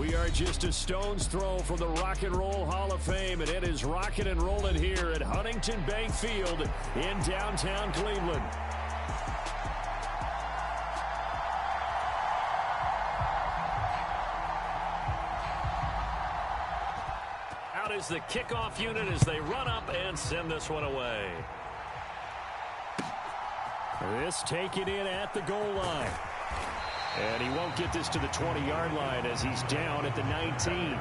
We are just a stone's throw from the Rock and Roll Hall of Fame, and it is rocking and rolling here at Huntington Bank Field in downtown Cleveland. Out is the kickoff unit as they run up and send this one away. This taken in at the goal line. And he won't get this to the 20-yard line as he's down at the 19.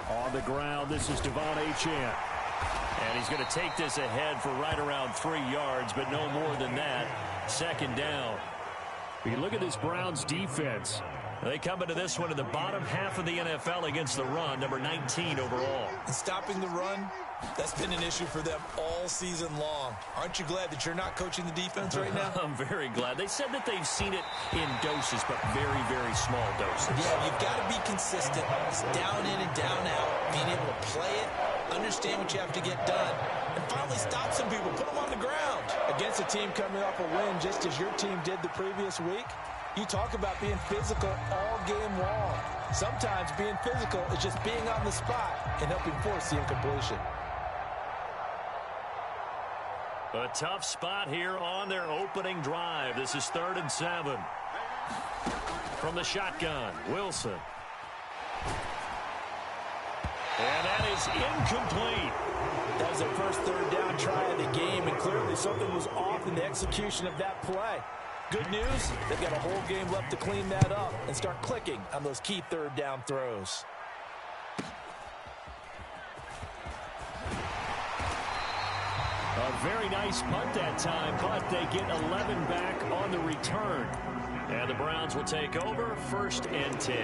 On the ground, this is Devon Achane. And he's going to take this ahead for right around 3 yards, but no more than that. Second down. You look at this Browns defense. They come into this one in the bottom half of the NFL against the run, number 19 overall. And stopping the run, that's been an issue for them all season long. Aren't you glad that you're not coaching the defense right now? I'm very glad. They said that they've seen it in doses, but very, very small doses. Yeah, you've got to be consistent. It's down in and down out. Being able to play it, understand what you have to get done, and finally stop some people, put them on the ground. Against a team coming off a win just as your team did the previous week, you talk about being physical all game long. Sometimes being physical is just being on the spot and helping force the incompletion. A tough spot here on their opening drive. This is 3rd and 7. From the shotgun, Wilson. And that is incomplete. That was their first 3rd down try of the game, and clearly something was off in the execution of that play. Good news, they've got a whole game left to clean that up and start clicking on those key 3rd down throws. A very nice punt that time, but they get 11 back on the return. And the Browns will take over 1st and 10.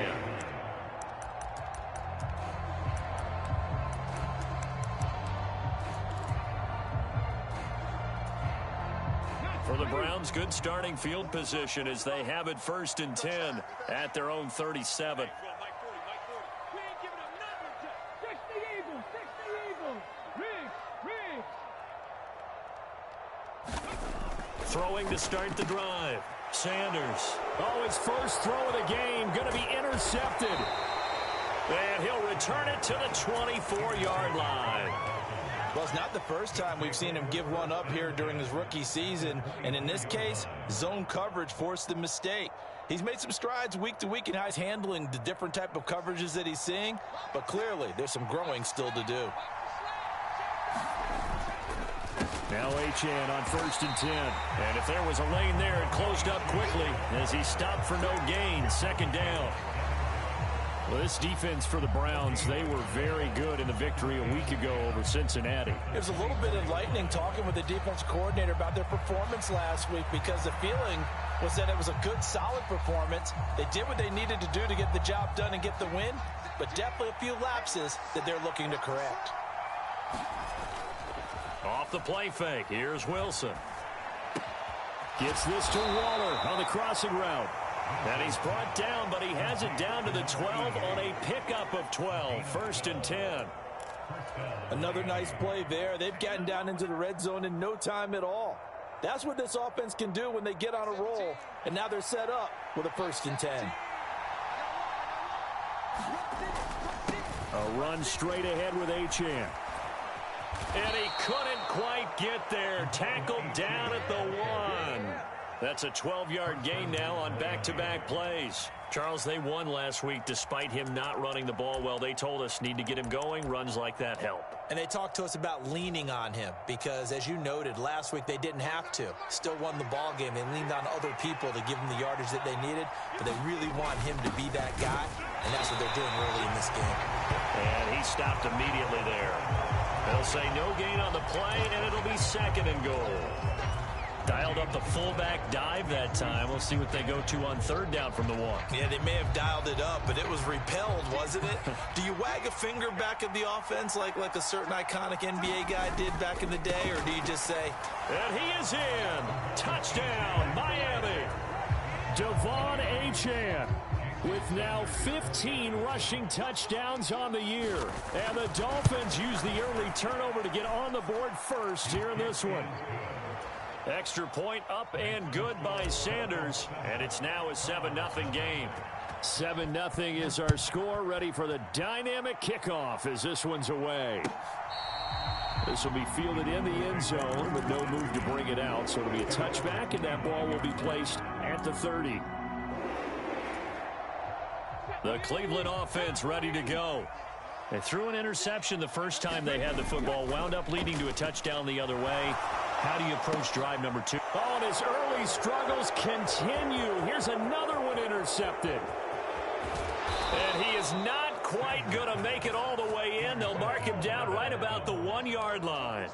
For the Browns, good starting field position as they have it 1st and 10 at their own 37. Throwing to start the drive. Sanders. Oh, his first throw of the game going to be intercepted. And he'll return it to the 24-yard line. Well, it's not the first time we've seen him give one up here during his rookie season. And in this case, zone coverage forced the mistake. He's made some strides week to week in how he's handling the different type of coverages that he's seeing. But clearly, there's some growing still to do. Now Achane on 1st and 10. And if there was a lane there, it closed up quickly as he stopped for no gain. 2nd down. Well, this defense for the Browns, they were very good in the victory a week ago over Cincinnati. It was a little bit enlightening talking with the defense coordinator about their performance last week, because the feeling was that it was a good, solid performance. They did what they needed to do to get the job done and get the win, but definitely a few lapses that they're looking to correct. Off the play fake, here's Wilson. Gets this to Waller on the crossing route. And he's brought down, but he has it down to the 12 on a pickup of 12. 1st and 10. Another nice play there. They've gotten down into the red zone in no time at all. That's what this offense can do when they get on a roll. And now they're set up with a 1st and 10. A run straight ahead with Achane. And he couldn't quite get there. Tackled down at the 1. That's a 12-yard gain now on back-to-back plays. Charles, they won last week despite him not running the ball well. They told us need to get him going. Runs like that help. And they talked to us about leaning on him because, as you noted, last week they didn't have to. Still won the ball game. They leaned on other people to give them the yardage that they needed, but they really want him to be that guy, and that's what they're doing early in this game. And he stopped immediately there. They'll say no gain on the play, and it'll be 2nd and goal. Dialed up the fullback dive that time. We'll see what they go to on third down from the one. Yeah, they may have dialed it up, but it was repelled, wasn't it? Do you wag a finger back at the offense like a certain iconic NBA guy did back in the day, or do you just say, and he is in. Touchdown, Miami. Devon Achane with now 15 rushing touchdowns on the year. And the Dolphins use the early turnover to get on the board first here in this one. Extra point up and good by Sanders. And it's now a 7-0 game. 7-0 is our score. Ready for the dynamic kickoff as this one's away. This will be fielded in the end zone with no move to bring it out. So it'll be a touchback, and that ball will be placed at the 30. The Cleveland offense ready to go. They threw an interception the first time they had the football, wound up leading to a touchdown the other way. How do you approach drive number 2? Oh, and his early struggles continue. Here's another one intercepted. And he is not quite going to make it all the way in. They'll mark him down right about the 1-yard line.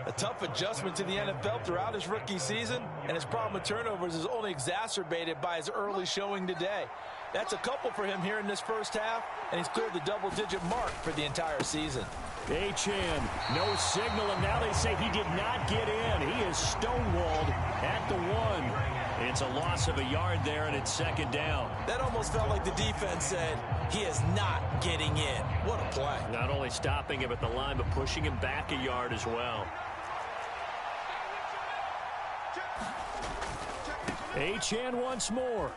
A tough adjustment to the NFL throughout his rookie season, and his problem with turnovers is only exacerbated by his early showing today. That's a couple for him here in this first half, and he's cleared the double-digit mark for the entire season. Achane, no signal, and now they say he did not get in. He is stonewalled at the 1. It's a loss of a yard there, and it's second down. That almost felt like the defense said, he is not getting in. What a play. Not only stopping him at the line, but pushing him back a yard as well. Achane once more.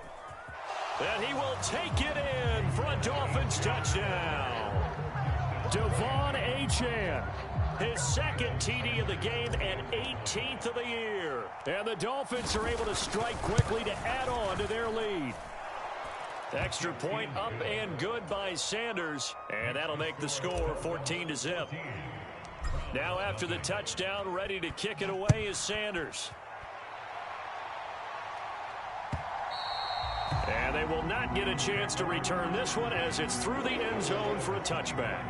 And he will take it in for a Dolphins touchdown. Devon Achane, his second TD of the game and 18th of the year. And the Dolphins are able to strike quickly to add on to their lead. Extra point up and good by Sanders. And that'll make the score 14-0. Now after the touchdown, ready to kick it away is Sanders. And they will not get a chance to return this one as it's through the end zone for a touchback.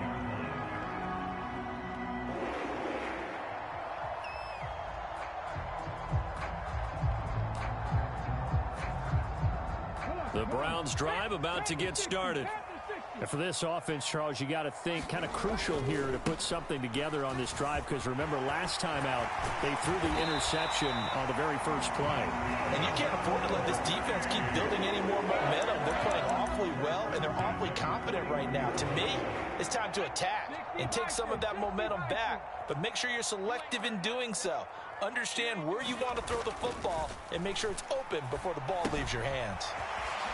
The Browns drive about to get started. And for this offense, Charles, you got to think kind of crucial here to put something together on this drive, because remember last time out they threw the interception on the very first play. And you can't afford to let this defense keep building any more momentum. They're playing awfully well, and they're awfully confident right now. To me, it's time to attack and take some of that momentum back, but make sure you're selective in doing so. Understand where you want to throw the football and make sure it's open before the ball leaves your hands.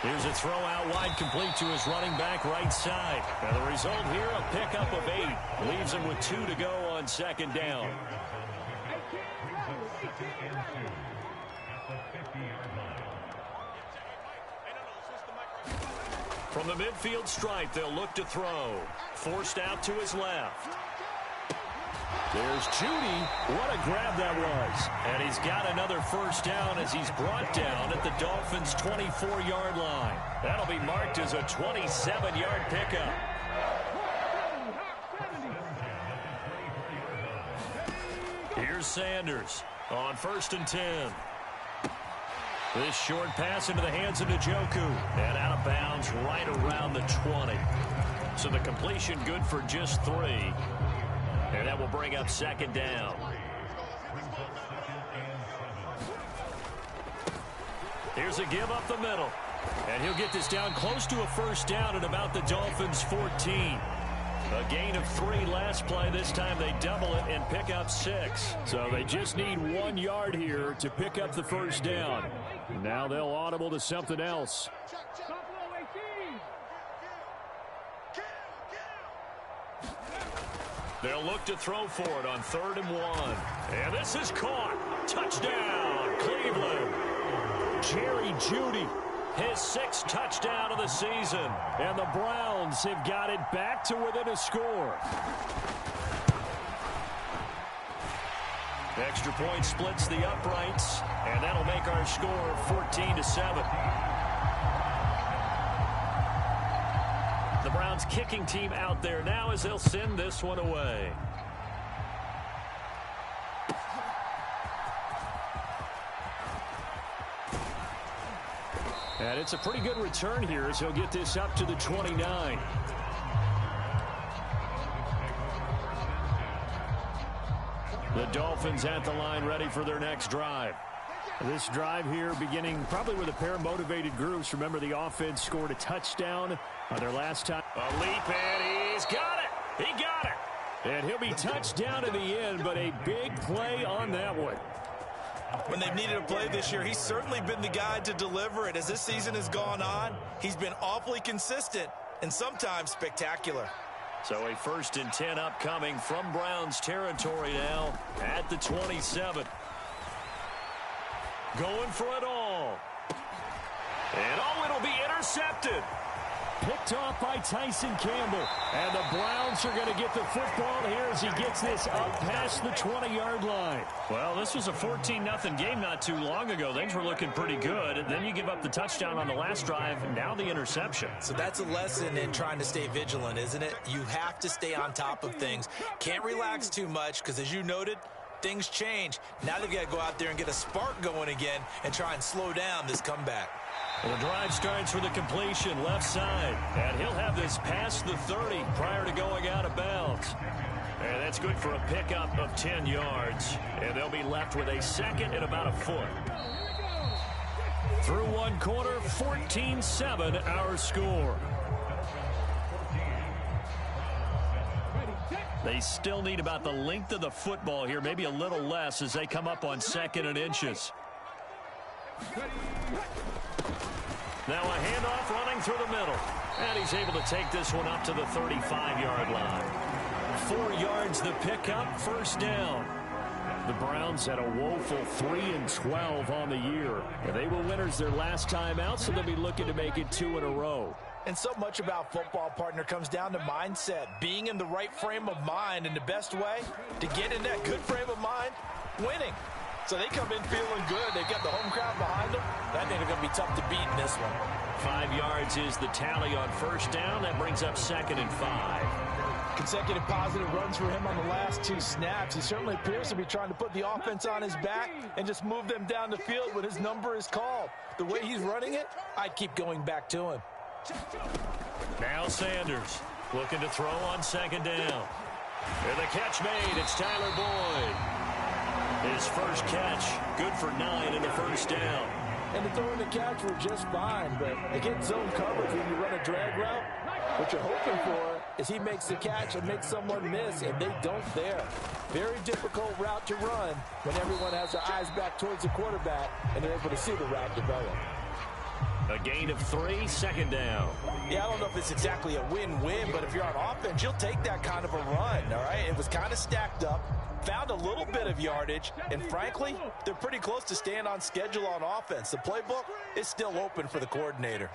Here's a throw out wide, complete to his running back right side. And the result here, a pickup of 8. Leaves him with 2 to go on second down. From the midfield stripe, they'll look to throw. Forced out to his left. There's Judy. What a grab that was. And he's got another first down as he's brought down at the Dolphins' 24-yard line. That'll be marked as a 27-yard pickup. Here's Sanders on 1st and 10. This short pass into the hands of Njoku. And out of bounds right around the 20. So the completion good for just 3. And that will bring up second down. Here's a give up the middle. And he'll get this down close to a first down at about the Dolphins' 14. A gain of 3 last play. This time they double it and pick up 6. So they just need 1 yard here to pick up the first down. Now they'll audible to something else. They'll look to throw for it on 3rd and 1. And this is caught. Touchdown, Cleveland. Jerry Jeudy, his 6th touchdown of the season. And the Browns have got it back to within a score. Extra point splits the uprights. And that'll make our score 14-7. The Browns kicking team out there now as they'll send this one away. And it's a pretty good return here as he'll get this up to the 29. The Dolphins at the line ready for their next drive. This drive here beginning probably with a pair of motivated groups. Remember, the offense scored a touchdown on their last time. A leap, and he's got it. He got it. And he'll be touched down in the end, but a big play on that one. When they've needed a play this year, he's certainly been the guy to deliver it. As this season has gone on, he's been awfully consistent and sometimes spectacular. So a 1st and 10 upcoming from Browns territory now at the 27. Going for it all. And it'll be intercepted. Picked off by Tyson Campbell. And the Browns are going to get the football here as he gets this up past the 20-yard line. Well, this was a 14-0 game not too long ago. Things were looking pretty good. And then you give up the touchdown on the last drive, and now the interception. So that's a lesson in trying to stay vigilant, isn't it? You have to stay on top of things. Can't relax too much because, as you noted, things change. Now they've got to go out there and get a spark going again and try and slow down this comeback. Well, the drive starts with a completion left side, and he'll have this past the 30 prior to going out of bounds. And that's good for a pickup of 10 yards, and they'll be left with a 2nd and about a foot. Through one quarter, 14-7 our score. They still need about the length of the football here, maybe a little less as they come up on 2nd and inches. Now a handoff running through the middle. And he's able to take this one up to the 35-yard line. 4 yards the pickup, 1st down. The Browns had a woeful 3-12 on the year. And they were winners their last time out, so they'll be looking to make it 2 in a row. And so much about football, partner, comes down to mindset. Being in the right frame of mind, and the best way to get in that good frame of mind, winning. So they come in feeling good. They've got the home crowd behind them. I think they're going to be tough to beat in this one. 5 yards is the tally on 1st down. That brings up 2nd and 5. Consecutive positive runs for him on the last 2 snaps. He certainly appears to be trying to put the offense on his back and just move them down the field when his number is called. The way he's running it, I'd keep going back to him. Now Sanders looking to throw on 2nd down. And the catch made. It's Tyler Boyd. His first catch, good for 9 in the 1st down. And the throw and the catch were just fine, but against zone coverage when you run a drag route, what you're hoping for is he makes the catch and makes someone miss, and they don't there. Very difficult route to run when everyone has their eyes back towards the quarterback and they're able to see the route develop. A gain of 3, 2nd down. Yeah, I don't know if it's exactly a win-win, but if you're on offense, you'll take that kind of a run, all right? It was kind of stacked up, found a little bit of yardage, and frankly, they're pretty close to staying on schedule on offense. The playbook is still open for the coordinator.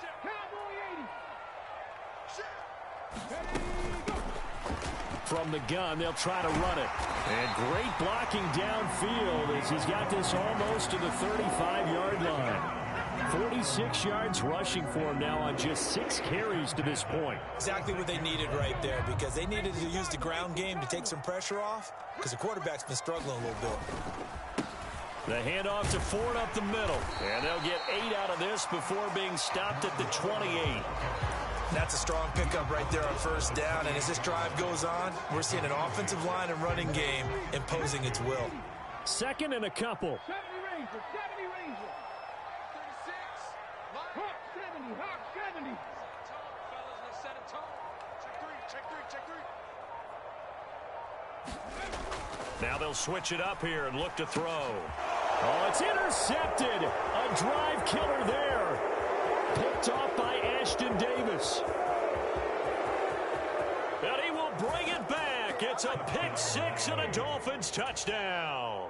From the gun, they'll try to run it. And great blocking downfield as he's got this almost to the 35-yard line. 46 yards rushing for him now on just 6 carries to this point. Exactly what they needed right there, because they needed to use the ground game to take some pressure off because the quarterback's been struggling a little bit. The handoff to Ford up the middle. And they'll get 8 out of this before being stopped at the 28. That's a strong pickup right there on 1st down. And as this drive goes on, we're seeing an offensive line and running game imposing its will. 2nd and a couple. Now they'll switch it up here and look to throw. Oh, it's intercepted. A drive killer there. Picked off by Ashton Davis. And he will bring it back. It's a pick 6 and a Dolphins touchdown.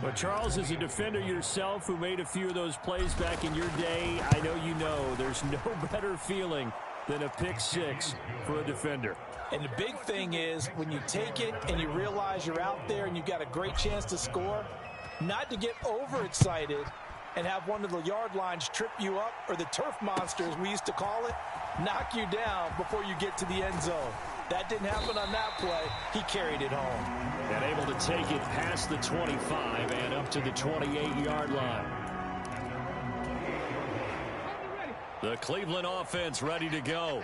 But Charles, as a defender yourself who made a few of those plays back in your day, I know you know there's no better feeling than a pick 6 for a defender. And the big thing is when you take it and you realize you're out there and you've got a great chance to score, not to get overexcited and have one of the yard lines trip you up, or the turf monster, as we used to call it, knock you down before you get to the end zone. That didn't happen on that play. He carried it home. And able to take it past the 25 and up to the 28-yard line. The Cleveland offense ready to go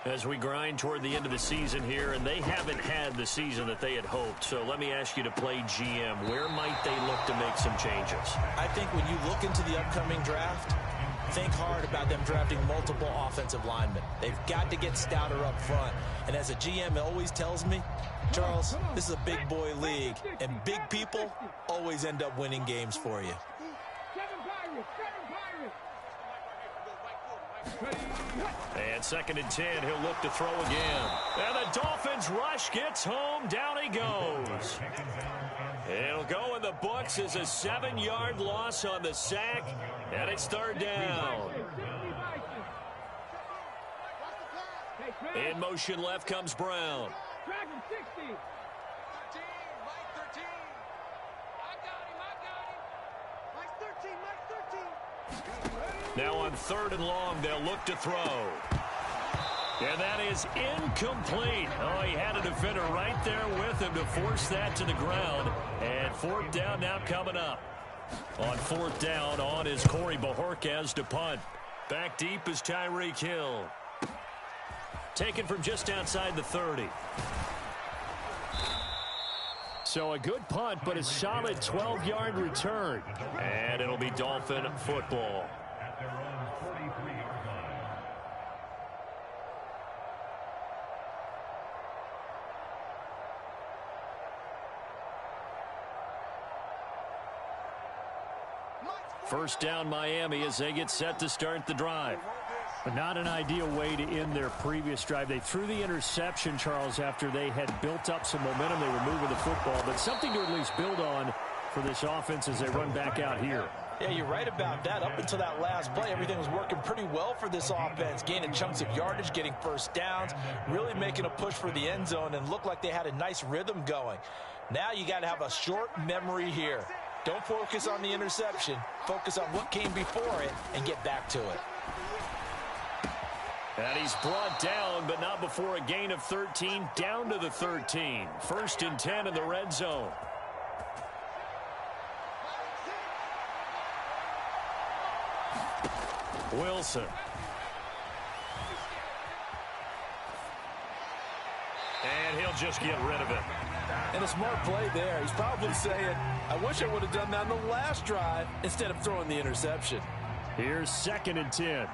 as we grind toward the end of the season here, and they haven't had the season that they had hoped. So let me ask you to play GM. Where might they look to make some changes? I think when you look into the upcoming draft, think hard about them drafting multiple offensive linemen. They've got to get stouter up front. And as a GM, it always tells me, Charles, this is a big boy league, and big people always end up winning games for you. And 2nd and 10, he'll look to throw again. And the Dolphins rush gets home. Down he goes. It'll go in the books as a 7-yard loss on the sack. And it's 3rd down. In motion left comes Brown. Now on 3rd and long, they'll look to throw. And that is incomplete. Oh, he had a defender right there with him to force that to the ground. And 4th down now coming up. On 4th down, on is Corey Bojorquez to punt. Back deep is Tyreek Hill. Taken from just outside the 30. So a good punt, but a solid 12-yard return. And it'll be Dolphin football. First down Miami as they get set to start the drive. But not an ideal way to end their previous drive. They threw the interception, Charles, after they had built up some momentum. They were moving the football, but something to at least build on for this offense as they run back out here. Yeah, you're right about that. Up until that last play, everything was working pretty well for this offense, gaining chunks of yardage, getting first downs, really making a push for the end zone, and looked like they had a nice rhythm going. Now you got to have a short memory here. Don't focus on the interception. Focus on what came before it and get back to it. And he's brought down, but not before a gain of 13, down to the 13. 1st and 10 in the red zone. Wilson. And he'll just get rid of it. And a smart play there. He's probably saying, I wish I would have done that on the last drive instead of throwing the interception. Here's 2nd and 10.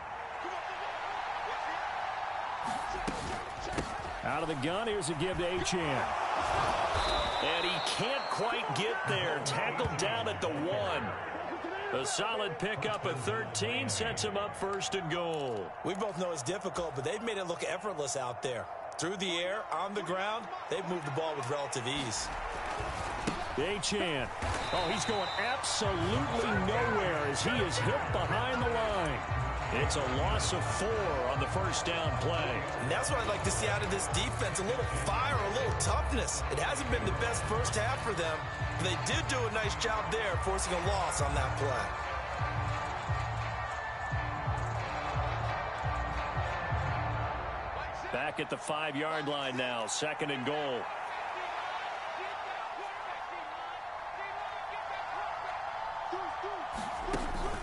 Out of the gun, here's a give to Achane. And he can't quite get there. Tackled down at the 1. A solid pickup at 13 sets him up 1st and goal. We both know it's difficult, but they've made it look effortless out there. Through the air, on the ground, they've moved the ball with relative ease. Achane. Oh, he's going absolutely nowhere as he is hit behind the line. It's a loss of 4 on the 1st down play. And that's what I'd like to see out of this defense, a little fire, a little toughness. It hasn't been the best first half for them, but they did do a nice job there forcing a loss on that play. Back at the 5-yard line now, 2nd and goal.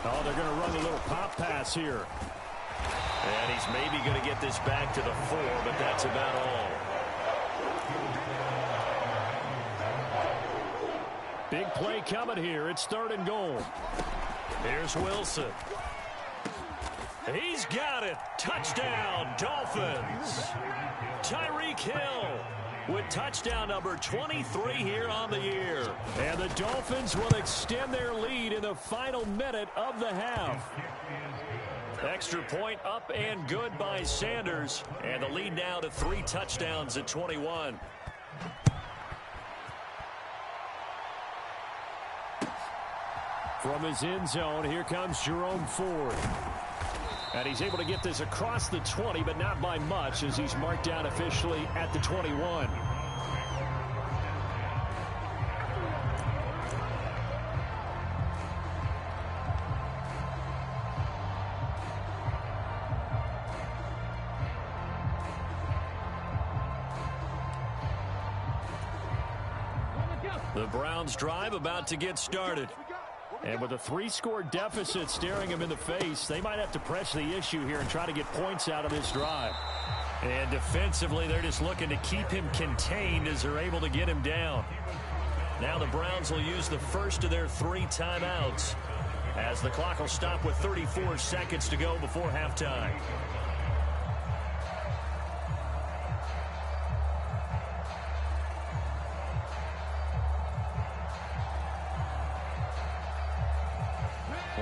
Oh, they're going to run a little pop pass here. And he's maybe going to get this back to the 4, but that's about all. Big play coming here. It's 3rd and goal. Here's Wilson. He's got it. Touchdown, Dolphins. Tyreek Hill with touchdown number 23 here on the year. And the Dolphins will extend their lead in the final minute of the half. Extra point up and good by Sanders. And the lead now to 3 touchdowns at 21. From his end zone, here comes Jerome Ford. And he's able to get this across the 20, but not by much as he's marked down officially at the 21. The Browns drive about to get started. And with a 3-score deficit staring him in the face, they might have to press the issue here and try to get points out of this drive. And defensively, they're just looking to keep him contained as they're able to get him down. Now the Browns will use the first of their 3 timeouts as the clock will stop with 34 seconds to go before halftime.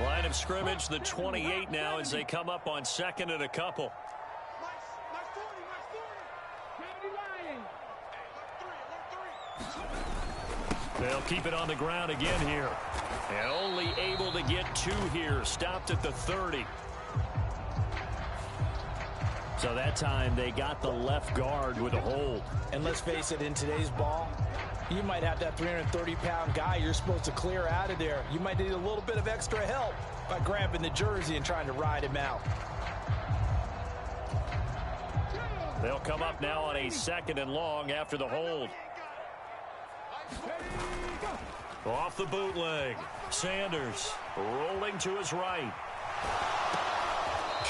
Line of scrimmage, the 28 now as they come up on 2nd and a couple. They'll keep it on the ground again here. And only able to get 2 here. Stopped at the 30. So that time they got the left guard with a hold. And let's face it, in today's ball, you might have that 330-pound guy you're supposed to clear out of there. You might need a little bit of extra help by grabbing the jersey and trying to ride him out. They'll come up now on a 2nd and long after the hold. Off the bootleg. Sanders rolling to his right.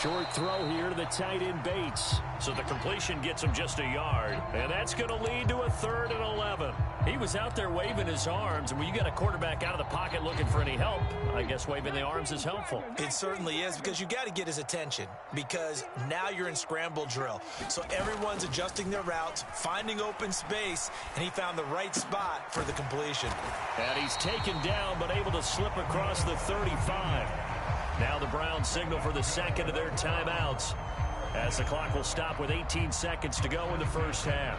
Short throw here to the tight end Bates. So the completion gets him just a yard. And that's going to lead to a 3rd and 11. He was out there waving his arms. And when you got a quarterback out of the pocket looking for any help, I guess waving the arms is helpful. It certainly is, because you got to get his attention, because now you're in scramble drill. So everyone's adjusting their routes, finding open space, and he found the right spot for the completion. And he's taken down but able to slip across the 35. Now the Browns signal for the 2nd of their timeouts as the clock will stop with 18 seconds to go in the first half.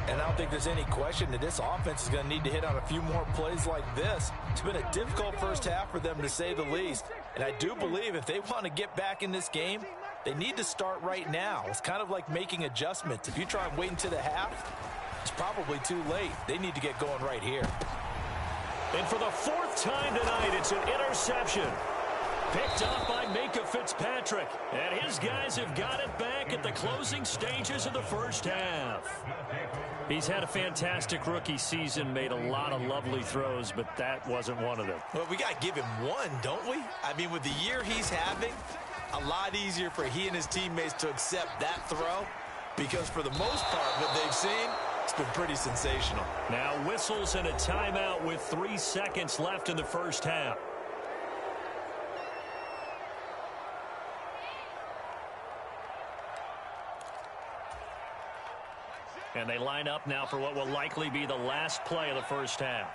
And I don't think there's any question that this offense is going to need to hit on a few more plays like this. It's been a difficult first half for them, to say the least. And I do believe if they want to get back in this game, they need to start right now. It's kind of like making adjustments. If you try and wait until the half, it's probably too late. They need to get going right here. And for the 4th time tonight, it's an interception. Picked up by Minka Fitzpatrick. And his guys have got it back at the closing stages of the first half. He's had a fantastic rookie season, made a lot of lovely throws, but that wasn't one of them. Well, we got to give him one, don't we? I mean, with the year he's having, a lot easier for he and his teammates to accept that throw, because for the most part, what they've seen, it's been pretty sensational. Now whistles and a timeout with 3 seconds left in the first half. And they line up now for what will likely be the last play of the first half.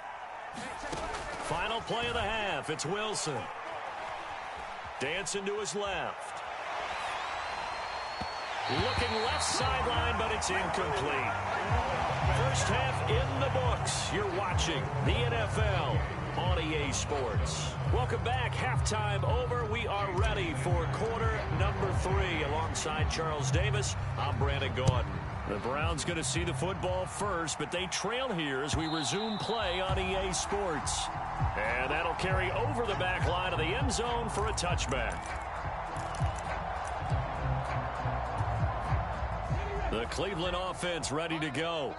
Final play of the half. It's Wilson. Dancing to his left. Looking left sideline, but it's incomplete. First half in the books. You're watching the NFL on EA Sports. Welcome back. Halftime over. We are ready for quarter number 3. Alongside Charles Davis, I'm Brandon Gordon. The Browns going to see the football first, but they trail here as we resume play on EA Sports. And that'll carry over the back line of the end zone for a touchback. The Cleveland offense ready to go.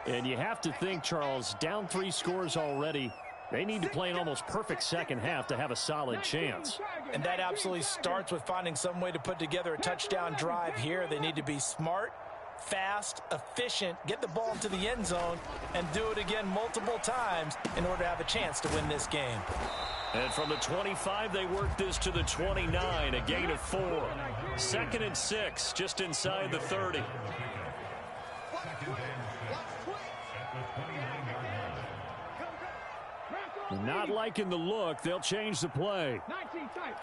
And you have to think, Charles, down 3 scores already. They need to play an almost perfect second half to have a solid chance. And that absolutely starts with finding some way to put together a touchdown drive here. They need to be smart, fast, efficient, get the ball into the end zone, and do it again multiple times in order to have a chance to win this game. And from the 25, they work this to the 29, a gain of 4. 2nd and 6, just inside the 30. Not liking the look. They'll change the play. 19 tight.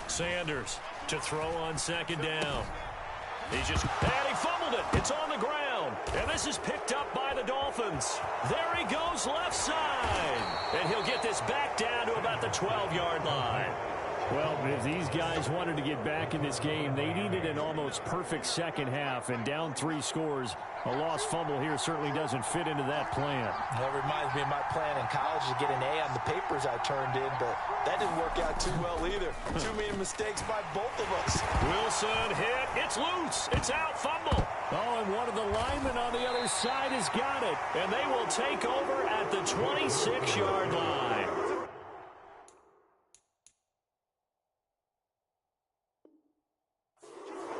Sanders to throw on 2nd down. And he fumbled it. It's on the ground. And this is picked up by the Dolphins. There he goes left side. And he'll get this back down to about the 12-yard line. Well, if these guys wanted to get back in this game, they needed an almost perfect second half, and down 3 scores. A lost fumble here certainly doesn't fit into that plan. That reminds me of my plan in college to get an A on the papers I turned in, but that didn't work out too well either. Too many mistakes by both of us. Wilson hit. It's loose. It's out. Fumble. Oh, and one of the linemen on the other side has got it. And they will take over at the 26-yard line.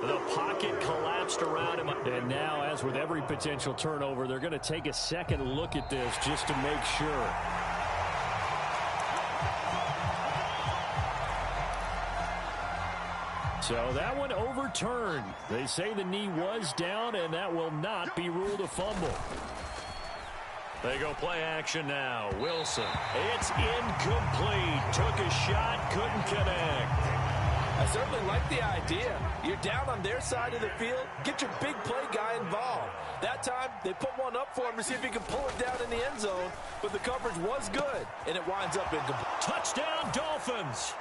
The pocket collapsed around him. And now, as with every potential turnover, they're going to take a second look at this just to make sure. So that one overturned. They say the knee was down, and that will not be ruled a fumble. They go play action now. Wilson. It's incomplete. Took a shot, couldn't connect. I certainly like the idea. You're down on their side of the field. Get your big play guy involved. That time, they put one up for him to see if he can pull it down in the end zone. But the coverage was good, and it winds up incomplete. Touchdown, Dolphins.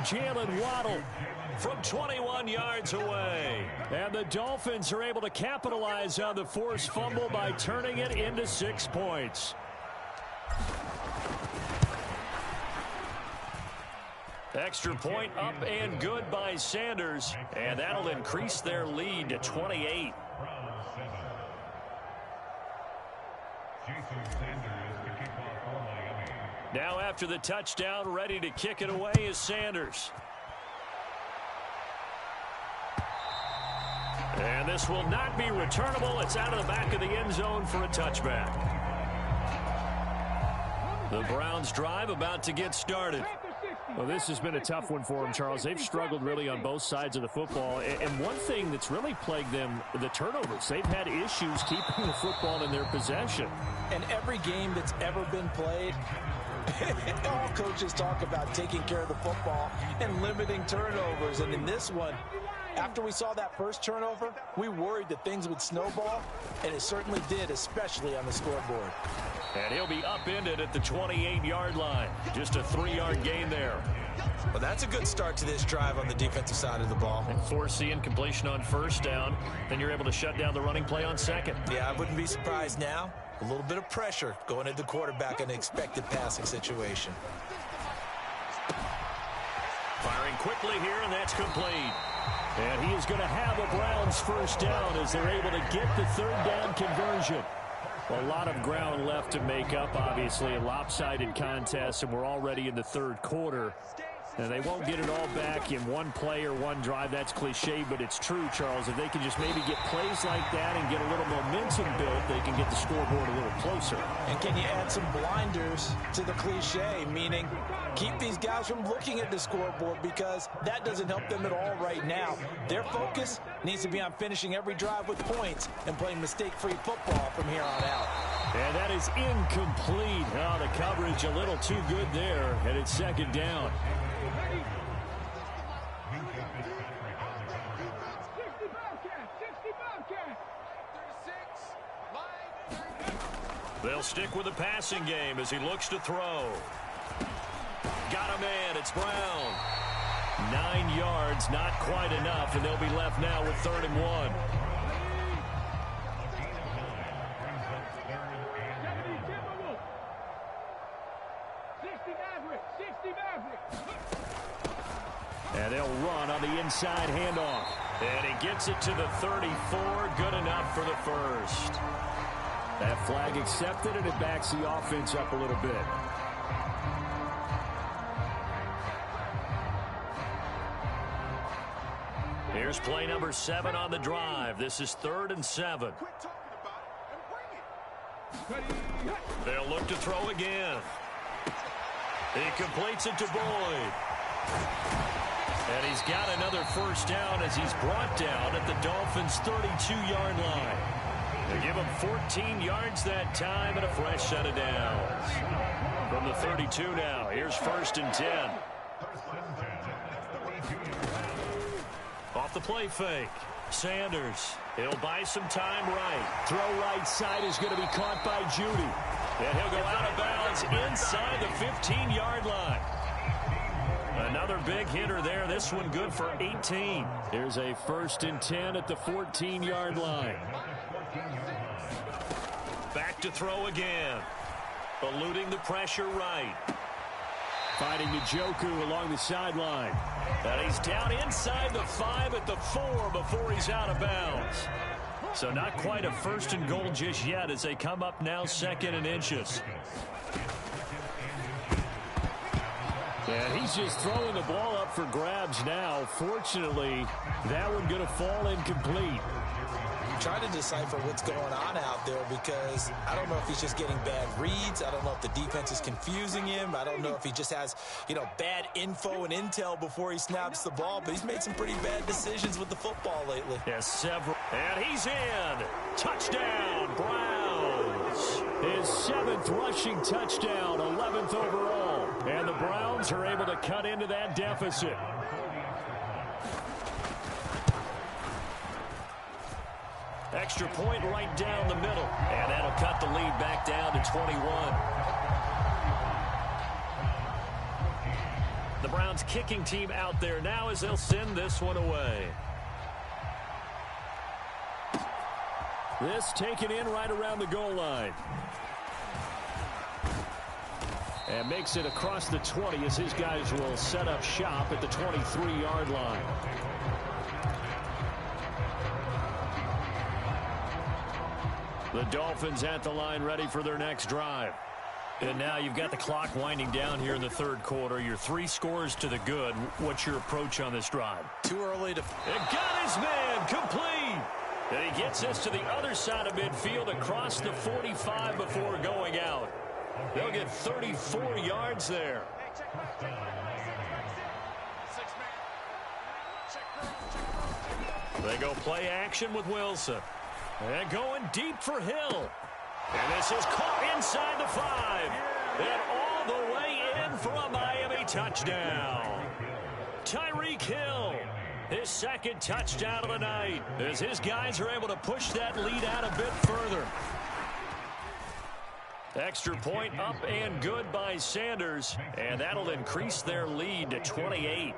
Jalen Waddle from 21 yards away. And the Dolphins are able to capitalize on the forced fumble by turning it into 6 points. Extra point up and good by Sanders, and that'll increase their lead to 28. Now after the touchdown, ready to kick it away is Sanders. And this will not be returnable. It's out of the back of the end zone for a touchback. The Browns drive about to get started. Well, this has been a tough one for them, Charles. They've struggled really on both sides of the football. And one thing that's really plagued them, the turnovers. They've had issues keeping the football in their possession. And every game that's ever been played, all coaches talk about taking care of the football and limiting turnovers. And in this one, after we saw that first turnover, we worried that things would snowball, and it certainly did, especially on the scoreboard. And he'll be upended at the 28-yard line. Just a 3-yard gain there. Well, that's a good start to this drive on the defensive side of the ball. And force the incompletion on first down. Then you're able to shut down the running play on second. Yeah, I wouldn't be surprised now. A little bit of pressure going at the quarterback in an expected passing situation. Firing quickly here, and that's complete. And he is going to have a Browns first down as they're able to get the third down conversion. A lot of ground left to make up, obviously, a lopsided contest, and we're already in the third quarter. And they won't get it all back in one play or one drive. That's cliche, but it's true, Charles. If they can just maybe get plays like that and get a little momentum built, they can get the scoreboard a little closer. And can you add some blinders to the cliche, meaning keep these guys from looking at the scoreboard, because that doesn't help them at all right now. Their focus needs to be on finishing every drive with points and playing mistake-free football from here on out. And that is incomplete. Oh, the coverage a little too good there, and it's second down. They'll stick with the passing game as he looks to throw. Got a man. It's Brown. 9 yards, not quite enough, and they'll be left now with 3rd and 1. And they'll run on the inside handoff. And he gets it to the 34. Good enough for the first. That flag accepted, and it backs the offense up a little bit. Here's play number 7 on the drive. This is 3rd and 7. They'll look to throw again. He completes it to Boyd. And he's got another first down as he's brought down at the Dolphins' 32-yard line. They give him 14 yards that time and a fresh set of downs. From the 32 now, here's 1st and 10. Off the play fake. Sanders, he'll buy some time right. Throw right side is going to be caught by Judy. And he'll go out of bounds inside the 15-yard line. Another big hitter there. This one good for 18. Here's a 1st and 10 at the 14-yard line. Back to throw again. Eluding the pressure right. Fighting Njoku along the sideline. And he's down inside the 5 at the 4 before he's out of bounds. So not quite a 1st and goal just yet as they come up now 2nd and inches. And he's just throwing the ball up for grabs now. Fortunately, that one going to fall incomplete. Trying to decipher what's going on out there because I don't know if he's just getting bad reads. I don't know if the defense is confusing him. I don't know if he just has, bad info and intel before he snaps the ball. But he's made some pretty bad decisions with the football lately. Yes, several. And he's in. Touchdown, Browns. His 7th rushing touchdown, 11th overall. And the Browns are able to cut into that deficit. Extra point right down the middle. And that'll cut the lead back down to 21. The Browns kicking team out there now as they'll send this one away. This taken in right around the goal line. And makes it across the 20 as his guys will set up shop at the 23-yard line. The Dolphins at the line ready for their next drive. And now you've got the clock winding down here in the 3rd quarter. You're 3 scores to the good. What's your approach on this drive? Too early to... And got his man complete. And he gets us to the other side of midfield across the 45 before going out. They'll get 34 yards there. They go play action with Wilson. And going deep for Hill. And this is caught inside the 5. And all the way in for a Miami touchdown. Tyreek Hill, his 2nd touchdown of the night, as his guys are able to push that lead out a bit further. Extra point up and good by Sanders. And that'll increase their lead to 28.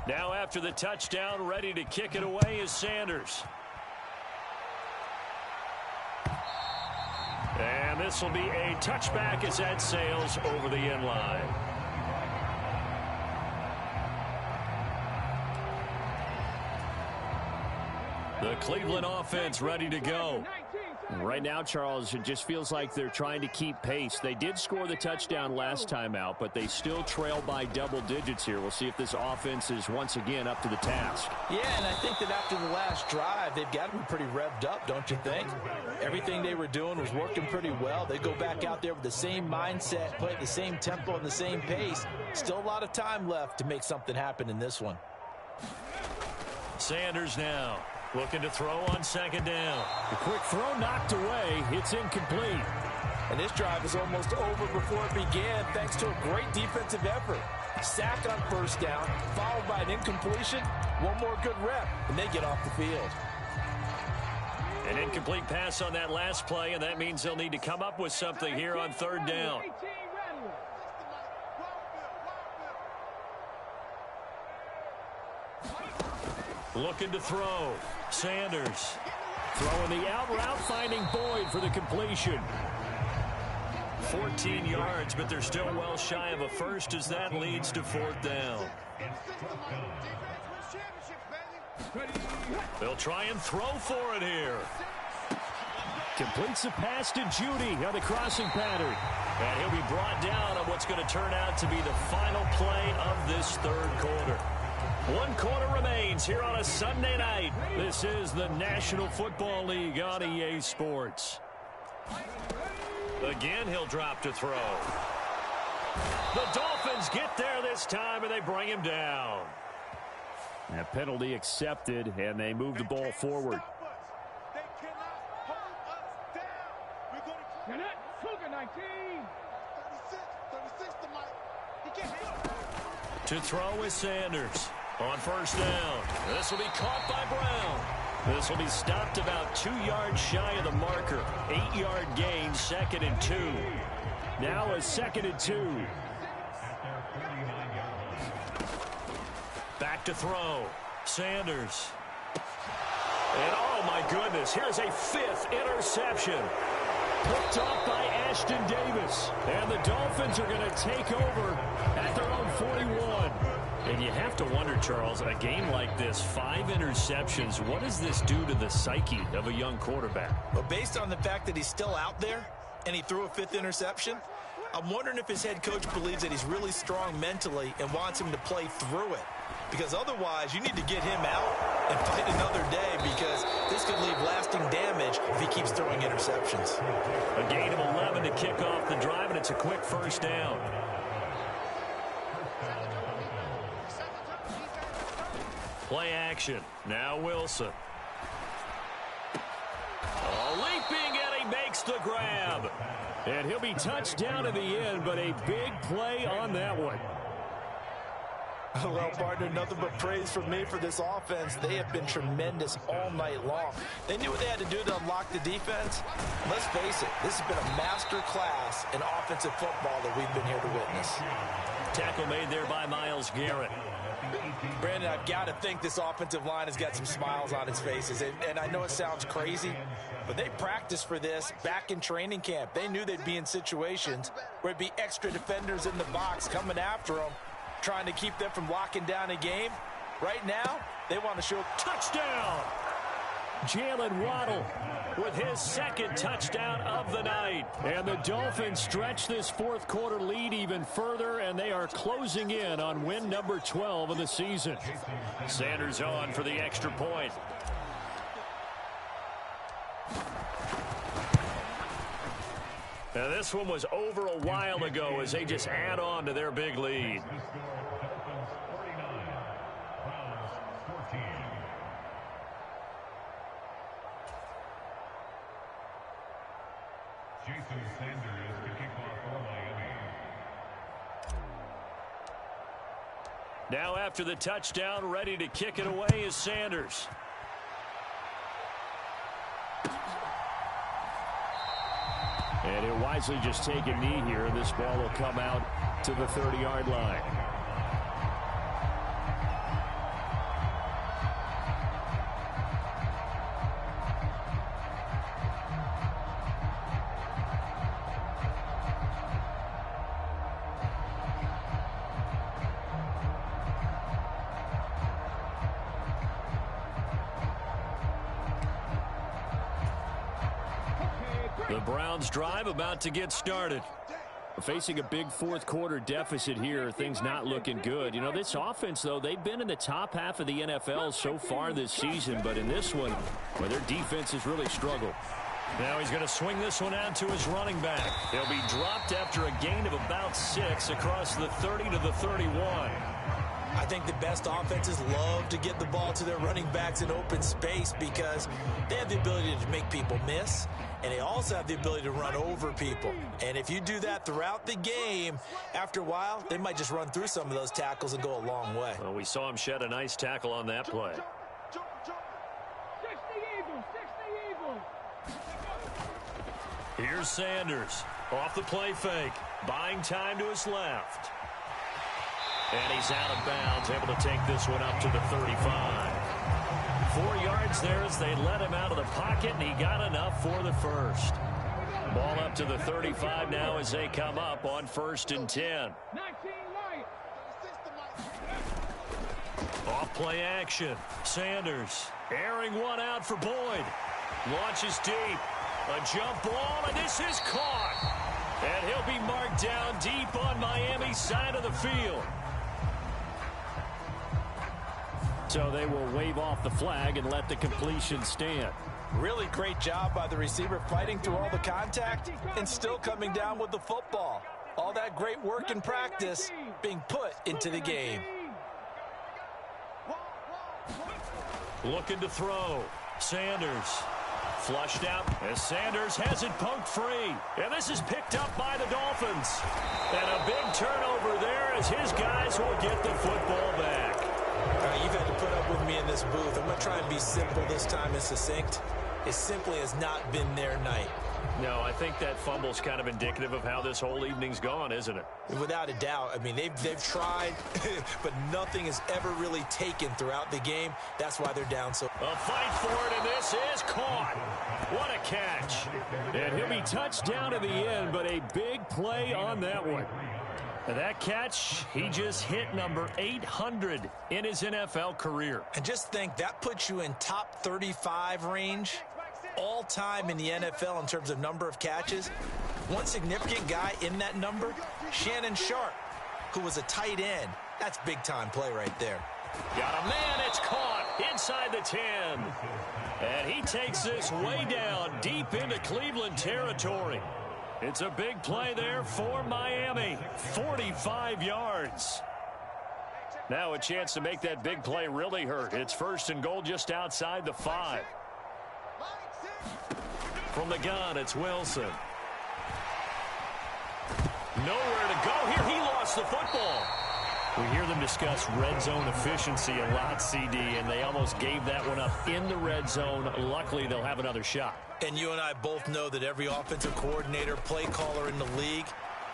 Now after the touchdown, ready to kick it away is Sanders. And this will be a touchback as that sails over the end line. The Cleveland offense ready to go. Right now, Charles, it just feels like they're trying to keep pace. They did score the touchdown last time out, but they still trail by double digits here. We'll see if this offense is once again up to the task. Yeah, and I think that after the last drive, they've got to be pretty revved up, don't you think? Everything they were doing was working pretty well. They go back out there with the same mindset, play at the same tempo and the same pace. Still a lot of time left to make something happen in this one. Sanders now looking to throw on 2nd down. The quick throw knocked away. It's incomplete. And this drive is almost over before it began thanks to a great defensive effort. Sack on 1st down, followed by an incompletion. One more good rep, and they get off the field. An incomplete pass on that last play, and that means they'll need to come up with something here on 3rd down. Looking to throw. Sanders. Throwing the out route, finding Boyd for the completion. 14 yards, but they're still well shy of a first as that leads to 4th down. They'll try and throw for it here. Completes the pass to Judy on the crossing pattern. And he'll be brought down on what's going to turn out to be the final play of this 3rd quarter. 1 quarter remains here on a Sunday night. This is the National Football League on EA Sports. Again, he'll drop to throw. The Dolphins get there this time, and they bring him down. A penalty accepted, and they move the ball forward. To throw is Sanders. On first down. This will be caught by Brown. This will be stopped about 2 yards shy of the marker. 8-yard gain, 2nd and 2. Now a 2nd and 2. Back to throw. Sanders. And oh my goodness, here's a 5th interception. Picked off by Ashton Davis. And the Dolphins are going to take over at their own 41. And you have to wonder, Charles, a game like this, 5 interceptions, what does this do to the psyche of a young quarterback? Well, based on the fact that he's still out there and he threw a 5th interception, I'm wondering if his head coach believes that he's really strong mentally and wants him to play through it. Because otherwise, you need to get him out and fight another day, because this could leave lasting damage if he keeps throwing interceptions. A gain of 11 to kick off the drive, and it's a quick first down. Play action. Now Wilson. Leaping, and he makes the grab. And he'll be touched down in the end, but a big play on that one. Well, partner, nothing but praise from me for this offense. They have been tremendous all night long. They knew what they had to do to unlock the defense. Let's face it, this has been a master class in offensive football that we've been here to witness. Tackle made there by Myles Garrett. Brandon, I've got to think this offensive line has got some smiles on its faces. And I know it sounds crazy, but they practiced for this back in training camp. They knew they'd be in situations where it'd be extra defenders in the box coming after them, trying to keep them from locking down a game. Right now, they want to show touchdown. Jalen Waddle with his 2nd touchdown of the night. And the Dolphins stretch this 4th quarter lead even further, and they are closing in on win number 12 of the season. Sanders on for the extra point. Now this one was over a while ago as they just add on to their big lead. Now after the touchdown, ready to kick it away is Sanders. And he'll wisely just take a knee here, and this ball will come out to the 30-yard line. The Browns drive about to get started. Facing a big 4th quarter deficit here, things not looking good. You know, this offense, though, they've been in the top half of the NFL so far this season, but in this one, where their defense has really struggled. Now he's going to swing this one out to his running back. He'll be dropped after a gain of about 6 across the 30 to the 31. I think the best offenses love to get the ball to their running backs in open space because they have the ability to make people miss, and they also have the ability to run over people. And if you do that throughout the game, after a while, they might just run through some of those tackles and go a long way. Well, we saw him shed a nice tackle on that play. Here's Sanders off the play fake, buying time to his left. And he's out of bounds, able to take this one up to the 35. 4 yards there as they let him out of the pocket, and he got enough for the first. Ball up to the 35 now as they come up on 1st and 10. Off play action. Sanders airing one out for Boyd. Launches deep. A jump ball, and this is caught. And he'll be marked down deep on Miami's side of the field. So they will wave off the flag and let the completion stand. Really great job by the receiver fighting through all the contact and still coming down with the football. All that great work in practice being put into the game. Looking to throw. Sanders flushed out as Sanders has it poked free. And this is picked up by the Dolphins. And a big turnover there as his guys will get the football back. All right, you've had to put up with me in this booth. I'm going to try and be simple this time and succinct. It simply has not been their night. No, I think that fumble's kind of indicative of how this whole evening's gone, isn't it? Without a doubt. I mean, they've tried, but nothing is ever really taken throughout the game. That's why they're down so. A fight for it, and this is caught. What a catch. And he'll be touched down in the end, but a big play on that one. And that catch, he just hit number 800 in his NFL career. And just think, that puts you in top 35 range all time in the NFL in terms of number of catches. One significant guy in that number, Shannon Sharp, who was a tight end. That's big-time play right there. Got a man, it's caught inside the 10. And he takes this way down deep into Cleveland territory. It's a big play there for Miami. 45 yards. Now a chance to make that big play really hurt. It's 1st and goal just outside the 5. From the gun, it's Wilson. Nowhere to go here. He lost the football. We hear them discuss red zone efficiency a lot, CD, and they almost gave that one up in the red zone. Luckily, they'll have another shot. And you and I both know that every offensive coordinator, play caller in the league,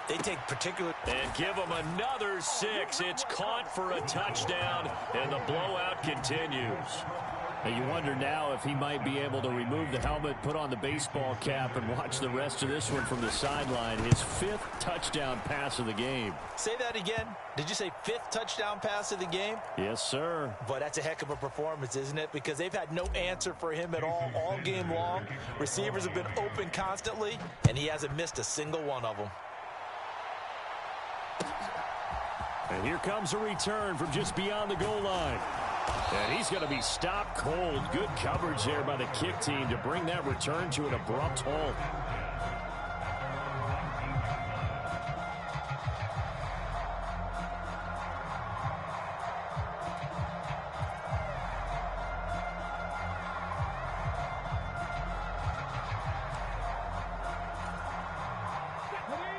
they take particular... And give them another 6. It's caught for a touchdown, and the blowout continues. And you wonder now if he might be able to remove the helmet, put on the baseball cap, and watch the rest of this one from the sideline. His 5th touchdown pass of the game. Say that again. Did you say 5th touchdown pass of the game? Yes, sir. But that's a heck of a performance, isn't it? Because they've had no answer for him at all game long. Receivers have been open constantly, and he hasn't missed a single one of them. And here comes a return from just beyond the goal line. And he's going to be stopped cold. Good coverage there by the kick team to bring that return to an abrupt halt.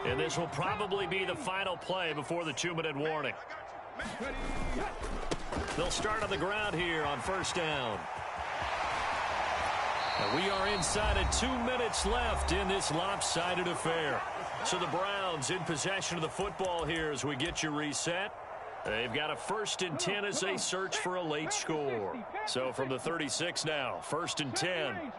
And this will probably be the final play before the 2-minute warning. They'll start on the ground here on 1st down. And we are inside of 2 minutes left in this lopsided affair. So the Browns in possession of the football here as we get you reset. They've got a 1st and 10 as they search for a late score. So from the 36 now, 1st and 10.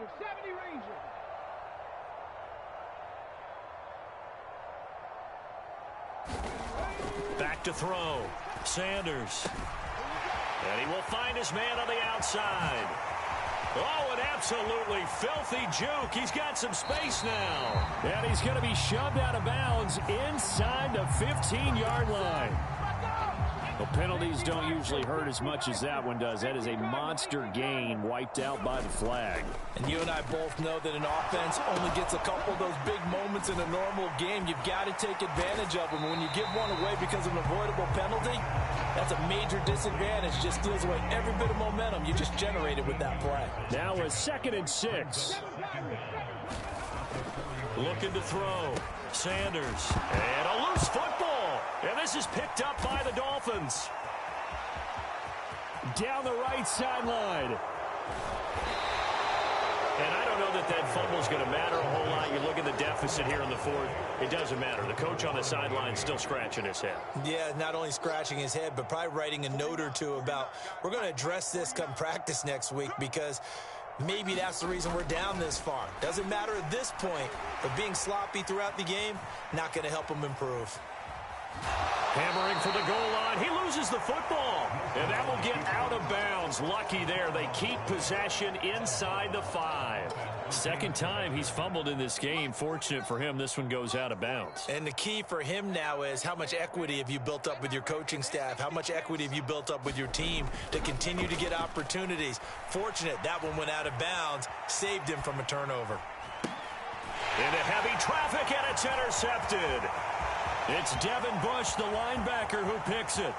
Back to throw. Sanders. And he will find his man on the outside. Oh, an absolutely filthy juke. He's got some space now. And he's going to be shoved out of bounds inside the 15-yard line. Well, penalties don't usually hurt as much as that one does. That is a monster gain wiped out by the flag. And you and I both know that an offense only gets a couple of those big moments in a normal game. You've got to take advantage of them. When you give one away because of an avoidable penalty, that's a major disadvantage. Just steals away every bit of momentum you just generated with that play. Now a 2nd and 6. Looking to throw. Sanders. And a loose football. And this is picked up by the Dolphins. Down the right sideline. And I don't know that that fumble is going to matter a whole lot. You look at the deficit here in the 4th. It doesn't matter. The coach on the sideline is still scratching his head. Yeah, not only scratching his head, but probably writing a note or two about, we're going to address this come practice next week because maybe that's the reason we're down this far. Doesn't matter at this point, but being sloppy throughout the game, not going to help him improve. Hammering for the goal line. He loses the football. And that will get out of bounds. Lucky there. They keep possession inside the 5. 2nd time he's fumbled in this game. Fortunate for him, this one goes out of bounds. And the key for him now is how much equity have you built up with your coaching staff? How much equity have you built up with your team to continue to get opportunities? Fortunate that one went out of bounds. Saved him from a turnover. Into heavy traffic, and it's intercepted. It's Devin Bush, the linebacker, who picks it.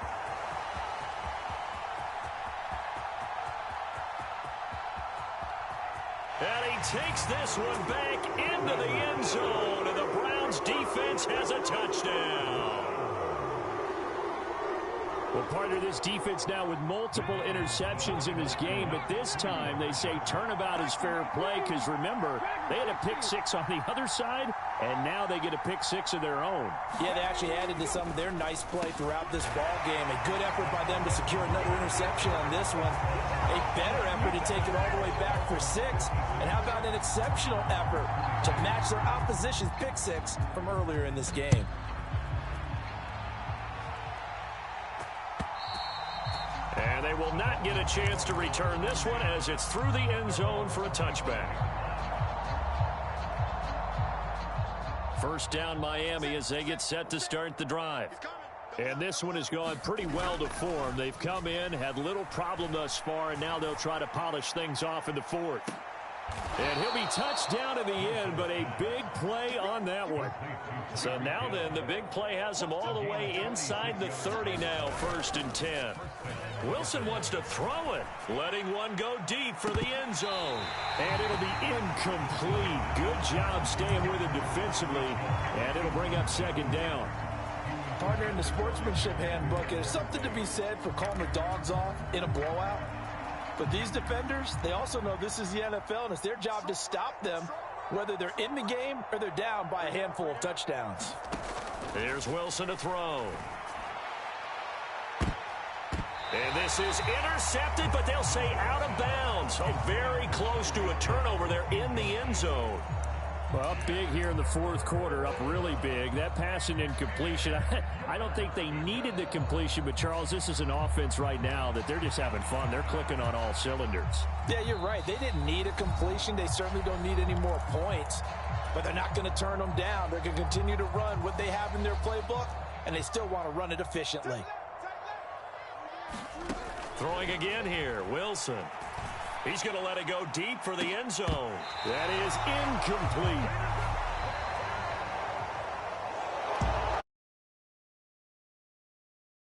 And he takes this one back into the end zone, and the Browns defense has a touchdown. Well, partner, this defense now with multiple interceptions in this game, but this time they say turnabout is fair play because, remember, they had a pick six on the other side, and now they get a pick six of their own. Yeah, they actually added to some of their nice play throughout this ball game. A good effort by them to secure another interception on this one. A better effort to take it all the way back for 6. And how about an exceptional effort to match their opposition's pick six from earlier in this game? And they will not get a chance to return this one as it's through the end zone for a touchback. First down Miami as they get set to start the drive. And this one has gone pretty well to form. They've come in, had little problem thus far, and now they'll try to polish things off in the fourth. And he'll be touched down in the end, but a big play on that one. So now then, the big play has them all the way inside the 30 now, 1st and 10. Wilson wants to throw it, letting one go deep for the end zone. And it'll be incomplete. Good job staying with it defensively, and it'll bring up 2nd down. Partner, in the sportsmanship handbook, there's something to be said for calling the dogs off in a blowout. But these defenders, they also know this is the NFL, and it's their job to stop them, whether they're in the game or they're down by a handful of touchdowns. Here's Wilson to throw. And this is intercepted, but they'll say out of bounds. So very close to a turnover there in the end zone. Well, up big here in the 4th quarter, up really big. That passing incompletion, I don't think they needed the completion, but, Charles, this is an offense right now that they're just having fun. They're clicking on all cylinders. Yeah, you're right. They didn't need a completion. They certainly don't need any more points, but they're not going to turn them down. They're going to continue to run what they have in their playbook, and they still want to run it efficiently. Throwing again here, Wilson. He's going to let it go deep for the end zone. That is incomplete.